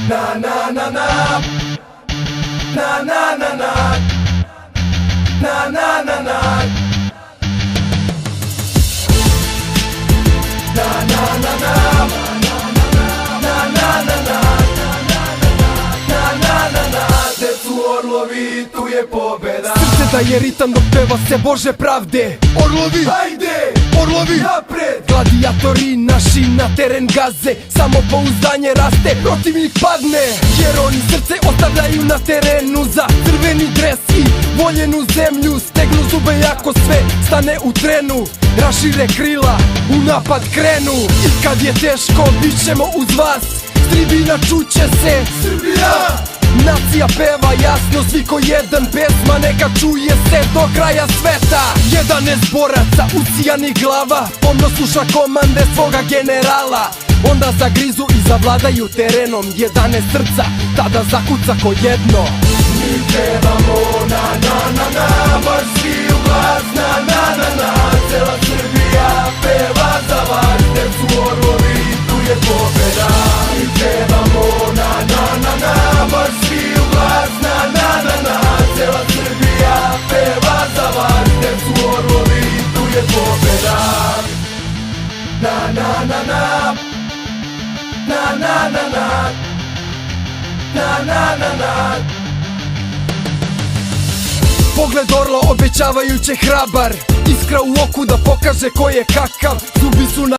Na na na na, na na na na, na na na na, na na na na, na na na na, na na na, gde su orlovi, tu je pobeda. Srce da je ritam dok peva se Bože pravde. Orlovi, Hajde, orlovi, napred! gladijatori naši na teren gaze. Samo pouzdanje raste, protivnik padne. Jer oni srce ostavljaju na terenu za crveni dres i voljenu zemlju. Stegnu zube jako sve stane u trenu, rašire krila, u napad krenu. I kad je teško, bit ćemo uz vas. S tribina čuće se Srbija! Nacija peva jasno, svi ko jedan, pesma neka čuje se do kraja sveta. 11 boraca usijanih glava pomno sluša komande svoga generala. Onda zagrizu i zavladaju terenom. 11 srca tada zakuca ko jedno. Mi pevamo na na na na, baš svi u glas na na na na. Cela Srbija peva za vas, gde su orlovi, tu je pobeda. Mi pevamo na na na na, baš svi u glas na na na na. Cela Srbija peva za vas, gde su orlovi, tu je pobeda. Na na na na, na na na na, na na na na. Pogled orla obećavajuće hrabar, iskra u oku da pokaže ko je kakav. Zubi su na